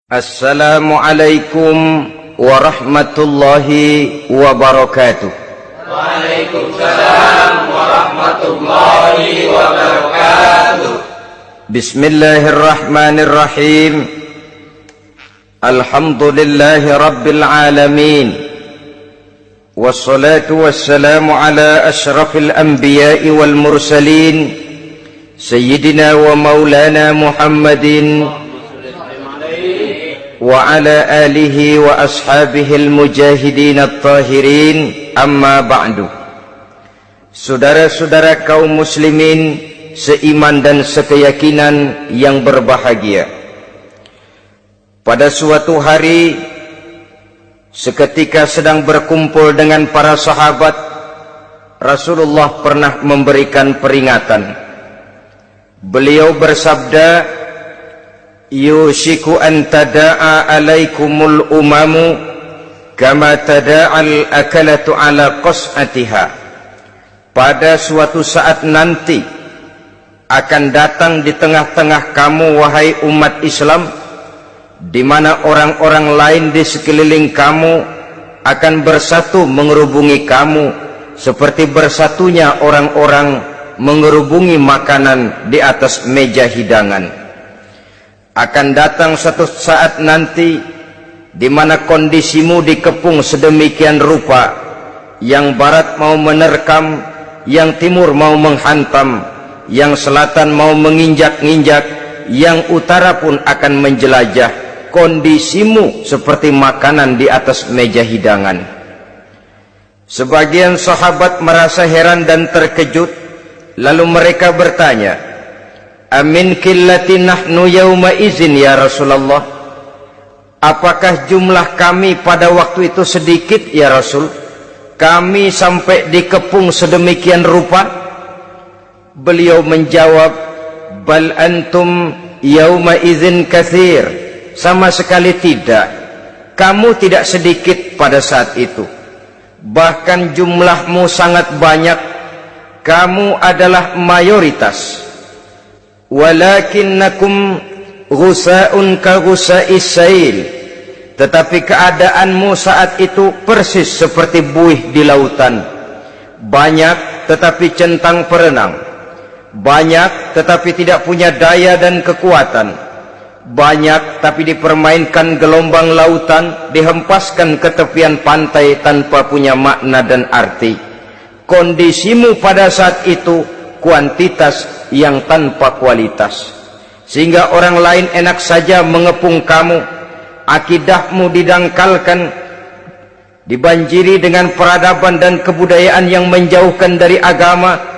Assalamualaikum warahmatullahi wabarakatuh. Waalaikumsalam warahmatullahi wabarakatuh. Bismillahirrahmanirrahim. Alhamdulillahi rabbil alamin. Wassalatu wassalamu ala ashrafil anbiya'i wal mursalin, Sayyidina wa maulana Muhammadin wa ala alihi wa ashabihil mujahidin at-tahirin, amma ba'du. Saudara-saudara kaum muslimin seiman dan sekeyakinan yang berbahagia, pada suatu hari seketika sedang berkumpul dengan para sahabat, Rasulullah pernah memberikan peringatan. Beliau bersabda, yushiku an tada'a alaikumul umamu kama tada'al akalatu ala qas'atiha. Pada suatu saat nanti akan datang di tengah-tengah kamu, wahai umat Islam, di mana orang-orang lain di sekeliling kamu akan bersatu mengerubungi kamu seperti bersatunya orang-orang mengerubungi makanan di atas meja hidangan. Akan datang suatu saat nanti di mana kondisimu dikepung sedemikian rupa, yang barat mau menerkam, yang timur mau menghantam, yang selatan mau menginjak-injak, yang utara pun akan menjelajah. Kondisimu seperti makanan di atas meja hidangan. Sebagian sahabat merasa heran dan terkejut, lalu mereka bertanya, amin qillati nahnu yawma izin ya Rasulullah? Apakah jumlah kami pada waktu itu sedikit ya Rasul? Kami sampai dikepung sedemikian rupa? Beliau menjawab, bal antum yawma izin katsir. Sama sekali tidak. Kamu tidak sedikit pada saat itu. Bahkan jumlahmu sangat banyak. Kamu adalah mayoritas. Walakinnakum ghusa'un ka ghusa'is sail. Tetapi keadaanmu saat itu persis seperti buih di lautan. Banyak tetapi centang perenang. Banyak tetapi tidak punya daya dan kekuatan. Banyak tapi dipermainkan gelombang lautan, dihempaskan ke tepian pantai tanpa punya makna dan arti. Kondisimu pada saat itu kuantitas yang tanpa kualitas, sehingga orang lain enak saja mengepung kamu. Akidahmu didangkalkan, dibanjiri dengan peradaban dan kebudayaan yang menjauhkan dari agama.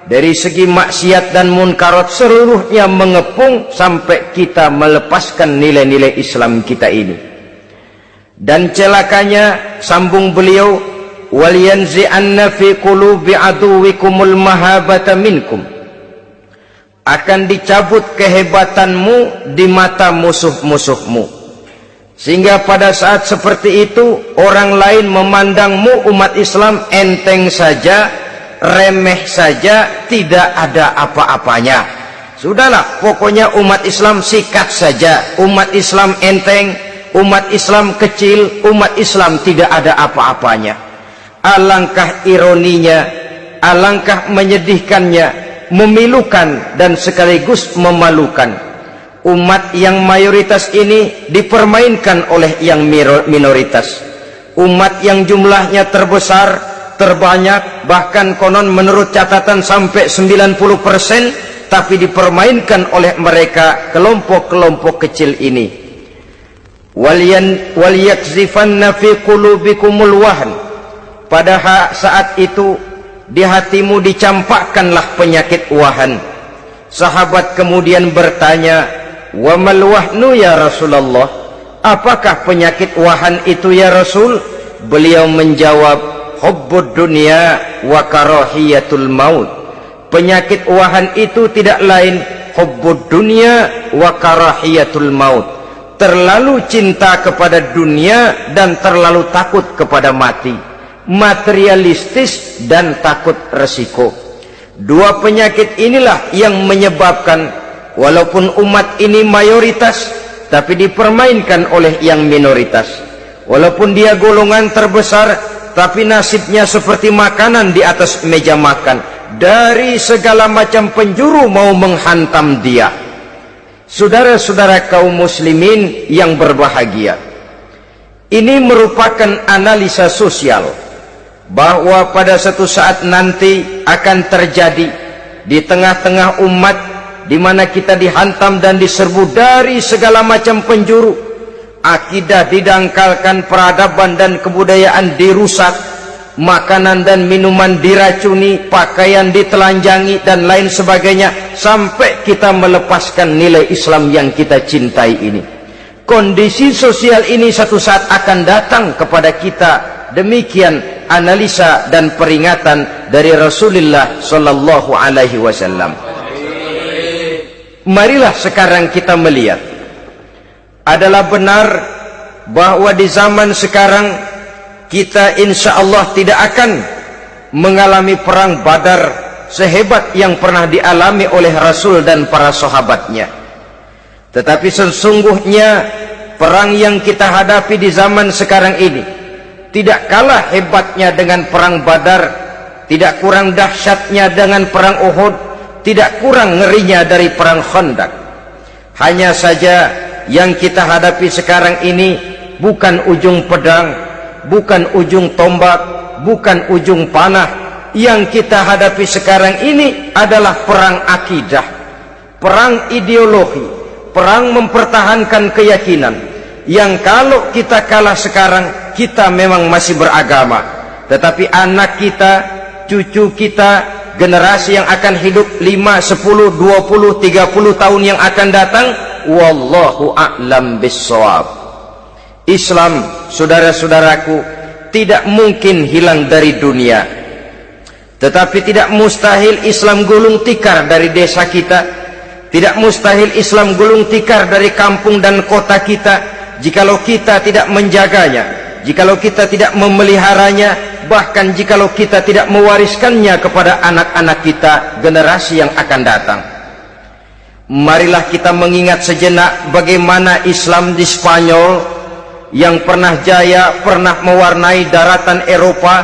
Dari segi maksiat dan munkarat seluruhnya mengepung sampai kita melepaskan nilai-nilai Islam kita ini. Dan celakanya, sambung beliau, wal yanzi'anna fi qulubi aduwikumul mahabata minkum. Akan dicabut kehebatanmu di mata musuh-musuhmu, sehingga pada saat seperti itu orang lain memandangmu umat Islam enteng saja, remeh saja, tidak ada apa-apanya. Sudahlah, pokoknya umat Islam sikat saja. Umat Islam enteng, umat Islam kecil, umat Islam tidak ada apa-apanya. Alangkah ironinya, alangkah menyedihkannya, memilukan dan sekaligus memalukan. Umat yang mayoritas ini dipermainkan oleh yang minoritas. Umat yang jumlahnya terbesar, terbanyak, bahkan konon menurut catatan sampai 90%, tapi dipermainkan oleh mereka, kelompok-kelompok kecil ini. Wal yakzifanna fi qulubikumul wahn. Pada saat itu di hatimu dicampakkanlah penyakit wahan. Sahabat kemudian bertanya, wa mal wahnu ya Rasulullah? Apakah penyakit wahan itu ya Rasul? Beliau menjawab, hubbud dunya wa karahiyatul maut. Penyakit wahan itu tidak lain hubbud dunya wa karahiyatul maut. Terlalu cinta kepada dunia dan terlalu takut kepada mati. Materialistis dan takut resiko. Dua penyakit inilah yang menyebabkan walaupun umat ini mayoritas, tapi dipermainkan oleh yang minoritas. Walaupun dia golongan terbesar, tapi nasibnya seperti makanan di atas meja makan. Dari segala macam penjuru mau menghantam dia. Saudara-saudara kaum muslimin yang berbahagia, ini merupakan analisa sosial bahwa pada suatu saat nanti akan terjadi di tengah-tengah umat di mana kita dihantam dan diserbu dari segala macam penjuru. Akidah didangkalkan, peradaban dan kebudayaan dirusak, makanan dan minuman diracuni, pakaian ditelanjangi dan lain sebagainya, sampai kita melepaskan nilai Islam yang kita cintai ini. Kondisi sosial ini satu saat akan datang kepada kita. Demikian analisa dan peringatan dari Rasulullah sallallahu alaihi wasallam. Marilah sekarang kita melihat, adalah benar bahwa di zaman sekarang kita insya Allah tidak akan mengalami perang Badar sehebat yang pernah dialami oleh Rasul dan para sahabatnya. Tetapi sesungguhnya perang yang kita hadapi di zaman sekarang ini tidak kalah hebatnya dengan perang Badar, tidak kurang dahsyatnya dengan perang Uhud, tidak kurang ngerinya dari perang Khandaq. Hanya saja yang kita hadapi sekarang ini bukan ujung pedang, bukan ujung tombak, bukan ujung panah. Yang kita hadapi sekarang ini adalah perang akidah, perang ideologi, perang mempertahankan keyakinan. Yang kalau kita kalah sekarang, kita memang masih beragama, tetapi anak kita, cucu kita, generasi yang akan hidup 5, 10, 20, 30 tahun yang akan datang, wallahu a'lam bissawab. Islam, saudara-saudaraku, tidak mungkin hilang dari dunia, tetapi tidak mustahil Islam gulung tikar dari desa kita, tidak mustahil Islam gulung tikar dari kampung dan kota kita, jikalau kita tidak menjaganya, jikalau kita tidak memeliharanya, bahkan jikalau kita tidak mewariskannya kepada anak-anak kita, generasi yang akan datang. Marilah kita mengingat sejenak bagaimana Islam di Spanyol yang pernah jaya, pernah mewarnai daratan Eropa,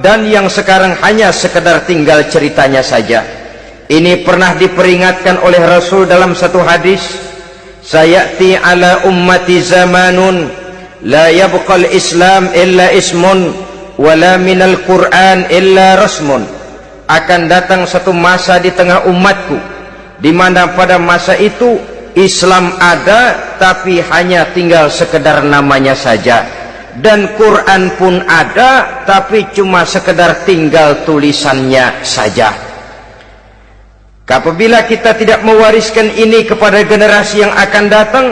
dan yang sekarang hanya sekedar tinggal ceritanya saja. Ini pernah diperingatkan oleh Rasul dalam satu hadis, sayati ala ummati zamanun la yabqal Islam illa ismun wala minal Quran illa rasmun. Akan datang satu masa di tengah umatku di mana pada masa itu Islam ada tapi hanya tinggal sekedar namanya saja, dan Quran pun ada tapi cuma sekedar tinggal tulisannya saja. Apabila kita tidak mewariskan ini kepada generasi yang akan datang,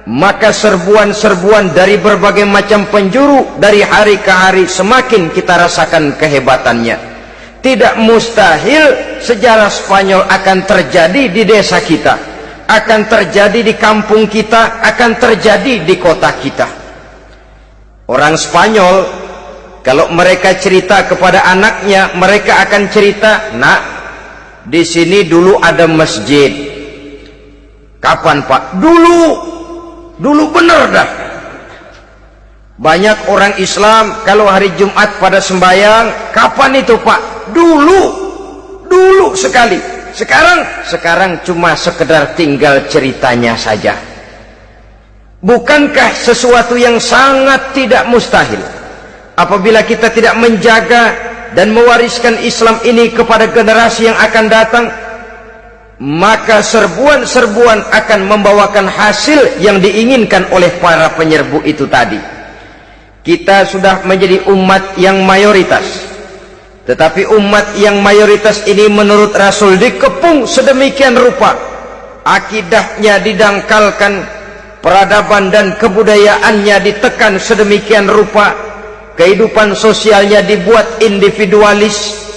maka serbuan-serbuan dari berbagai macam penjuru dari hari ke hari semakin kita rasakan kehebatannya. Tidak mustahil sejarah Spanyol akan terjadi di desa kita, akan terjadi di kampung kita, akan terjadi di kota kita. Orang Spanyol kalau mereka cerita kepada anaknya, mereka akan cerita, "Nak, di sini dulu ada masjid." "Kapan, Pak?" Dulu bener dah. Banyak orang Islam kalau hari Jumat pada sembahyang, "Kapan itu, Pak?" Dulu sekali. Sekarang cuma sekedar tinggal ceritanya saja. Bukankah sesuatu yang sangat tidak mustahil apabila kita tidak menjaga dan mewariskan Islam ini kepada generasi yang akan datang, maka serbuan-serbuan akan membawakan hasil yang diinginkan oleh para penyerbu itu tadi. Kita sudah menjadi umat yang mayoritas, tetapi umat yang mayoritas ini menurut Rasul dikepung sedemikian rupa, akidahnya didangkalkan, peradaban dan kebudayaannya ditekan sedemikian rupa, kehidupan sosialnya dibuat individualis,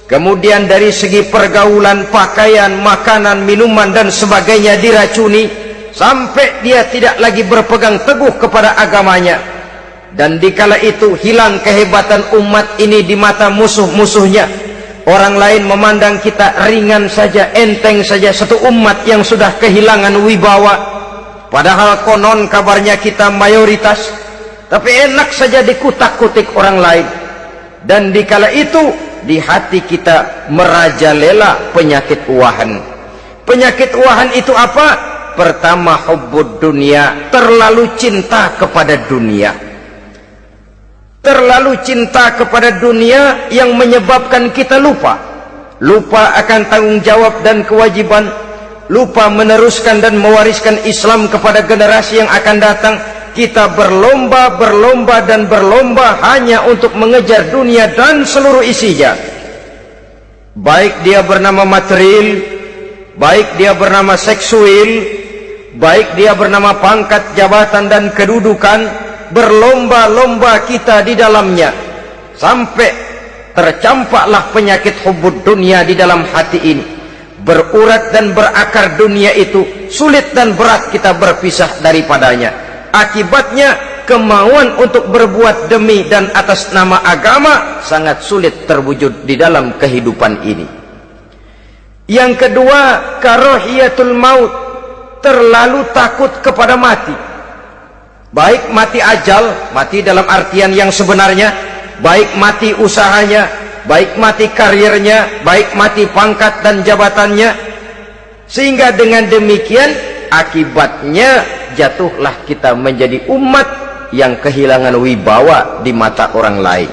kemudian dari segi pergaulan, pakaian, makanan, minuman dan sebagainya diracuni, sampai dia tidak lagi berpegang teguh kepada agamanya. Dan dikala itu hilang kehebatan umat ini di mata musuh-musuhnya. Orang lain memandang kita ringan saja, enteng saja, satu umat yang sudah kehilangan wibawa. padahal konon kabarnya kita mayoritas, tapi enak saja dikutak-kutik orang lain. Dan dikala itu di hati kita merajalela penyakit wahan. Penyakit wahan itu apa? Pertama, hubbud dunia, terlalu cinta kepada dunia. Terlalu cinta kepada dunia yang menyebabkan kita lupa akan tanggung jawab dan kewajiban, lupa meneruskan dan mewariskan Islam kepada generasi yang akan datang. Kita berlomba hanya untuk mengejar dunia dan seluruh isinya, baik dia bernama material, baik dia bernama seksual, baik dia bernama pangkat, jabatan dan kedudukan. Berlomba-lomba kita di dalamnya sampai tercampaklah penyakit hubbud dunia di dalam hati ini. Berurat dan berakar dunia itu, sulit dan berat kita berpisah daripadanya. Akibatnya kemauan untuk berbuat demi dan atas nama agama sangat sulit terwujud di dalam kehidupan ini. Yang kedua, karahiyatul maut, terlalu takut kepada mati. Baik mati ajal, mati dalam artian yang sebenarnya, baik mati usahanya, baik mati karirnya, baik mati pangkat dan jabatannya. Sehingga dengan demikian akibatnya jatuhlah kita menjadi umat yang kehilangan wibawa di mata orang lain.